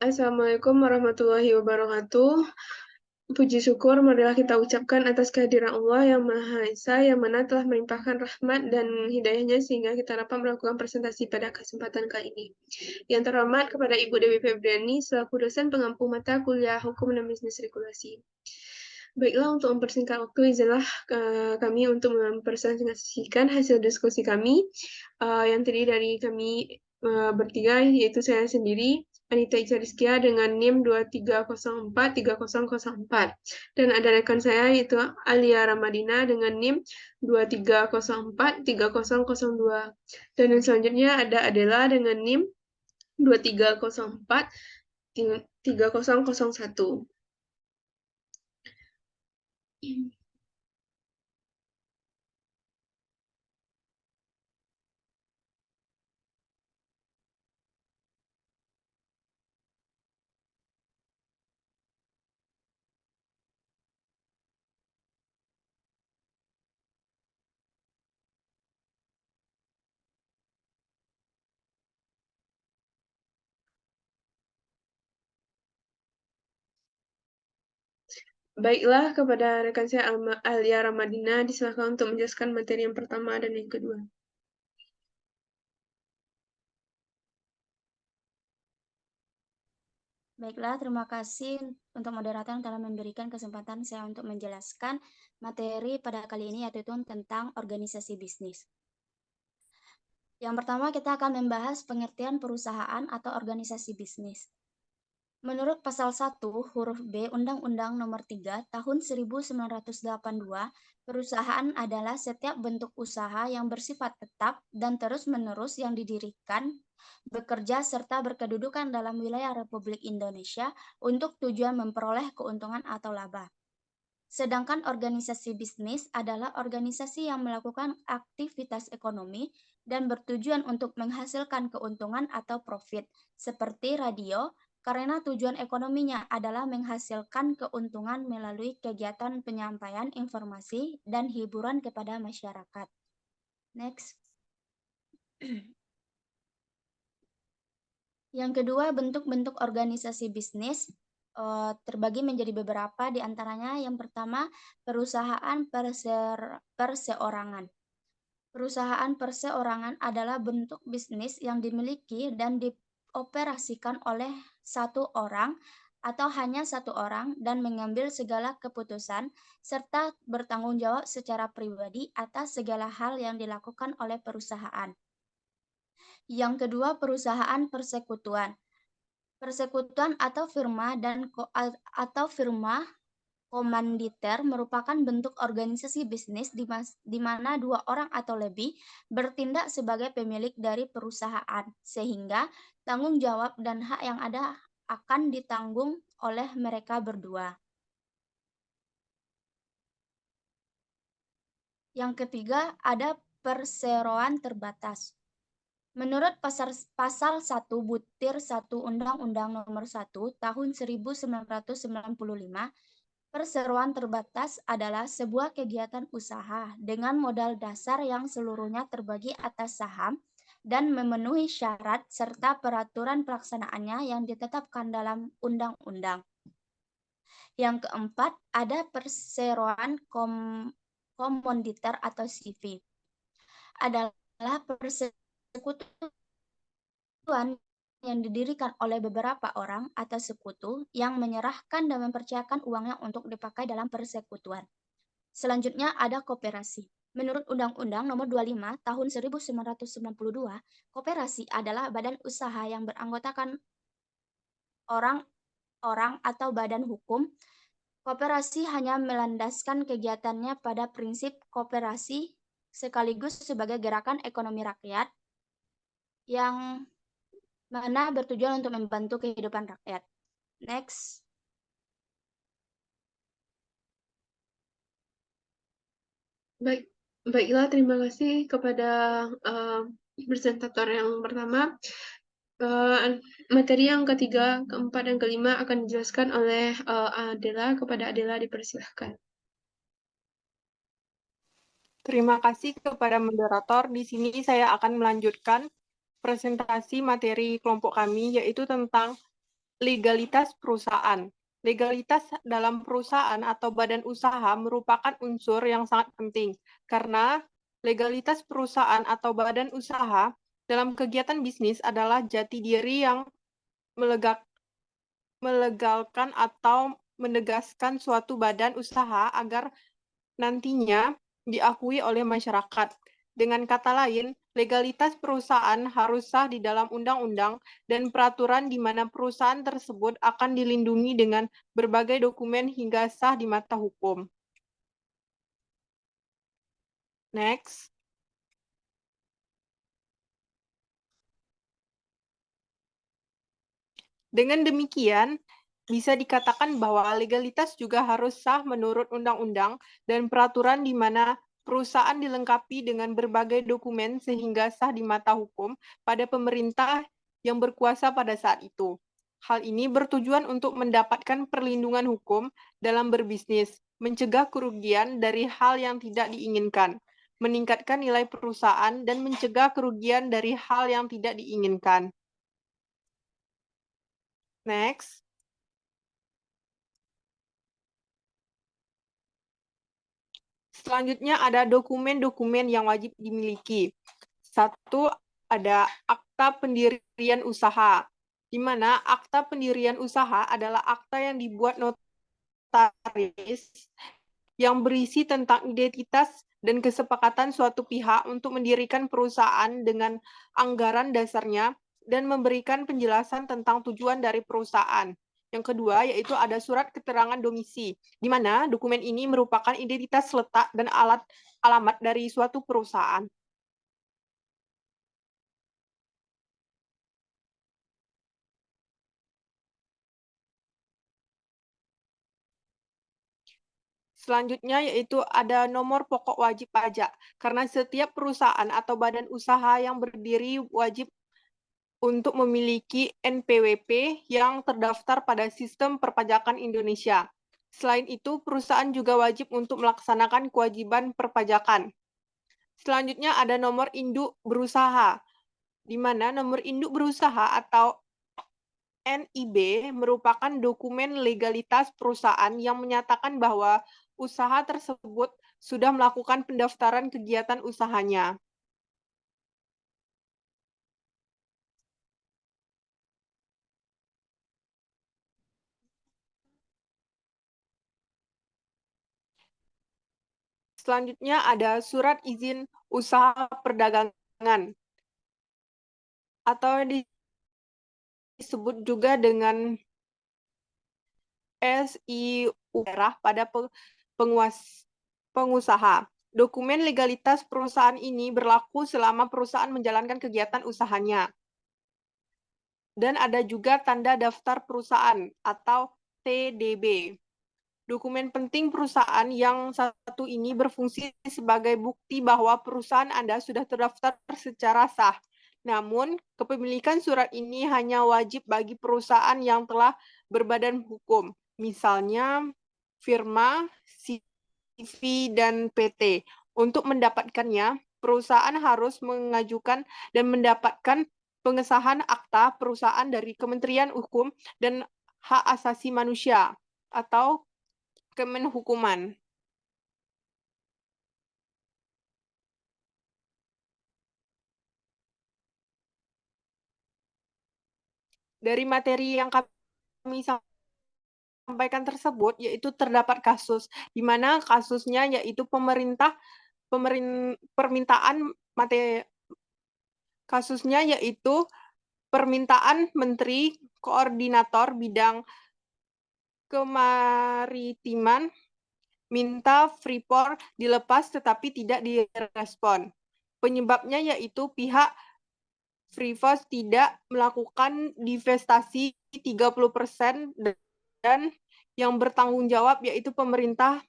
Assalamualaikum warahmatullahi wabarakatuh. Puji syukur marilah kita ucapkan atas kehadiran Allah yang Maha Esa, yang mana telah melimpahkan rahmat dan hidayahnya sehingga kita dapat melakukan presentasi pada kesempatan kali ini. Yang terhormat kepada Ibu Dewi Febriani selaku dosen pengampu mata kuliah Hukum dan Bisnis Regulasi. Baiklah, untuk mempersingkat waktu, izinlah kami untuk mempresentasikan hasil diskusi kami yang terdiri dari kami bertiga, yaitu saya sendiri, Anita Ica Rizkia dengan NIM 23043004. Dan ada rekan saya yaitu Alia Ramadina dengan NIM 23043002. Dan yang selanjutnya ada Adela dengan NIM 23043001. Baiklah, kepada rekan saya Alia Ramadina, disilakan untuk menjelaskan materi yang pertama dan yang kedua. Baiklah, terima kasih untuk moderator yang telah memberikan kesempatan saya untuk menjelaskan materi pada kali ini, yaitu tentang organisasi bisnis. Yang pertama, kita akan membahas pengertian perusahaan atau organisasi bisnis. Menurut pasal 1 huruf B Undang-Undang Nomor 3 Tahun 1982, perusahaan adalah setiap bentuk usaha yang bersifat tetap dan terus-menerus yang didirikan, bekerja serta berkedudukan dalam wilayah Republik Indonesia untuk tujuan memperoleh keuntungan atau laba. Sedangkan organisasi bisnis adalah organisasi yang melakukan aktivitas ekonomi dan bertujuan untuk menghasilkan keuntungan atau profit, seperti radio, karena tujuan ekonominya adalah menghasilkan keuntungan melalui kegiatan penyampaian informasi dan hiburan kepada masyarakat. Next. Yang kedua, bentuk-bentuk organisasi bisnis terbagi menjadi beberapa, di antaranya yang pertama, perusahaan perseorangan. Perusahaan perseorangan adalah bentuk bisnis yang dimiliki dan dioperasikan oleh satu orang atau hanya satu orang dan mengambil segala keputusan serta bertanggung jawab secara pribadi atas segala hal yang dilakukan oleh perusahaan. Yang kedua, perusahaan persekutuan. Persekutuan atau firma komanditer merupakan bentuk organisasi bisnis di mana dua orang atau lebih bertindak sebagai pemilik dari perusahaan, sehingga tanggung jawab dan hak yang ada akan ditanggung oleh mereka berdua. Yang ketiga, ada perseroan terbatas. Menurut pasal 1 butir 1 Undang-Undang Nomor 1 Tahun 1995, perseroan terbatas adalah sebuah kegiatan usaha dengan modal dasar yang seluruhnya terbagi atas saham dan memenuhi syarat serta peraturan pelaksanaannya yang ditetapkan dalam undang-undang. Yang keempat, ada perseroan komanditer atau CV. Adalah persekutuan yang didirikan oleh beberapa orang atau sekutu yang menyerahkan dan mempercayakan uangnya untuk dipakai dalam persekutuan. Selanjutnya ada koperasi. Menurut Undang-Undang Nomor 25 Tahun 1992, koperasi adalah badan usaha yang beranggotakan orang atau badan hukum. Koperasi hanya melandaskan kegiatannya pada prinsip koperasi sekaligus sebagai gerakan ekonomi rakyat yang mana bertujuan untuk membantu kehidupan rakyat. Next. Baiklah, terima kasih kepada presentator yang pertama. Materi yang ketiga, keempat, dan kelima akan dijelaskan oleh Adela. Kepada Adela dipersilahkan. Terima kasih kepada moderator. Di sini saya akan melanjutkan presentasi materi kelompok kami, yaitu tentang Legalitas perusahaan. Legalitas dalam perusahaan atau badan usaha merupakan unsur yang sangat penting karena legalitas perusahaan atau badan usaha dalam kegiatan bisnis adalah jati diri yang melegalkan atau menegaskan suatu badan usaha agar nantinya diakui oleh masyarakat. Dengan kata lain, legalitas perusahaan harus sah di dalam undang-undang dan peraturan di mana perusahaan tersebut akan dilindungi dengan berbagai dokumen hingga sah di mata hukum. Next. Dengan demikian, bisa dikatakan bahwa legalitas juga harus sah menurut undang-undang dan peraturan di mana perusahaan dilengkapi dengan berbagai dokumen sehingga sah di mata hukum pada pemerintah yang berkuasa pada saat itu. Hal ini bertujuan untuk mendapatkan perlindungan hukum dalam berbisnis, mencegah kerugian dari hal yang tidak diinginkan, meningkatkan nilai perusahaan, dan mencegah kerugian dari hal yang tidak diinginkan. Next. Selanjutnya ada dokumen-dokumen yang wajib dimiliki. Satu, ada akta pendirian usaha, di mana akta pendirian usaha adalah akta yang dibuat notaris yang berisi tentang identitas dan kesepakatan suatu pihak untuk mendirikan perusahaan dengan anggaran dasarnya dan memberikan penjelasan tentang tujuan dari perusahaan. Yang kedua, yaitu ada surat keterangan domisi, di mana dokumen ini merupakan identitas letak dan alamat dari suatu perusahaan. Selanjutnya yaitu ada nomor pokok wajib pajak, karena setiap perusahaan atau badan usaha yang berdiri wajib untuk memiliki NPWP yang terdaftar pada sistem perpajakan Indonesia. Selain itu, perusahaan juga wajib untuk melaksanakan kewajiban perpajakan. Selanjutnya ada nomor induk berusaha, di mana nomor induk berusaha atau NIB merupakan dokumen legalitas perusahaan yang menyatakan bahwa usaha tersebut sudah melakukan pendaftaran kegiatan usahanya. Selanjutnya ada surat izin usaha perdagangan atau disebut juga dengan SIU daerah pada pengusaha. Dokumen legalitas perusahaan ini berlaku selama perusahaan menjalankan kegiatan usahanya. Dan ada juga tanda daftar perusahaan atau TDB. Dokumen penting perusahaan yang satu ini berfungsi sebagai bukti bahwa perusahaan Anda sudah terdaftar secara sah. Namun, kepemilikan surat ini hanya wajib bagi perusahaan yang telah berbadan hukum, misalnya firma, CV, dan PT. Untuk mendapatkannya, perusahaan harus mengajukan dan mendapatkan pengesahan akta perusahaan dari Kementerian Hukum dan Hak Asasi Manusia atau Kemenhukuman. Dari materi yang kami sampaikan tersebut, yaitu terdapat kasus, di mana kasusnya yaitu permintaan kasusnya yaitu permintaan Menteri Koordinator Bidang Kemaritiman minta Freeport dilepas tetapi tidak direspon. Penyebabnya yaitu pihak Freeport tidak melakukan divestasi 30% dan yang bertanggung jawab yaitu pemerintah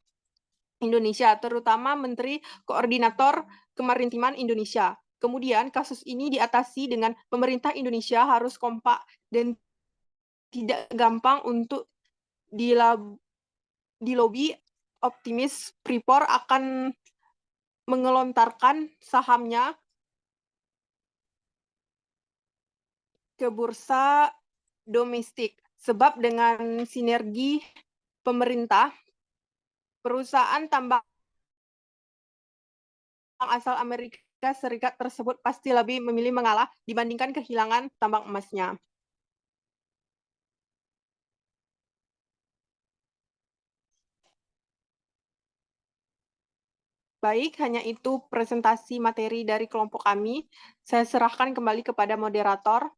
Indonesia, terutama Menteri Koordinator Kemaritiman Indonesia. Kemudian kasus ini diatasi dengan pemerintah Indonesia harus kompak dan tidak gampang untuk dilobi. Optimis Freeport akan mengelontarkan sahamnya ke bursa domestik. Sebab dengan sinergi pemerintah, perusahaan tambang asal Amerika Serikat tersebut pasti lebih memilih mengalah dibandingkan kehilangan tambang emasnya. Baik, hanya itu presentasi materi dari kelompok kami. Saya serahkan kembali kepada moderator.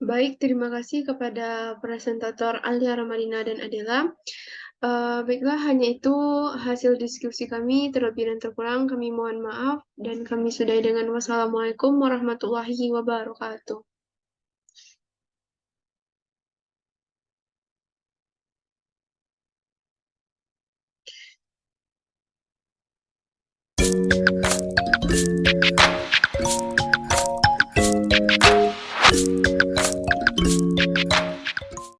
Baik, terima kasih kepada presentator Alia Ramadina dan Adela. Baiklah, hanya itu hasil diskusi kami. Terlebih dan terkurang kami mohon maaf dan kami sudahi dengan wassalamualaikum warahmatullahi wabarakatuh.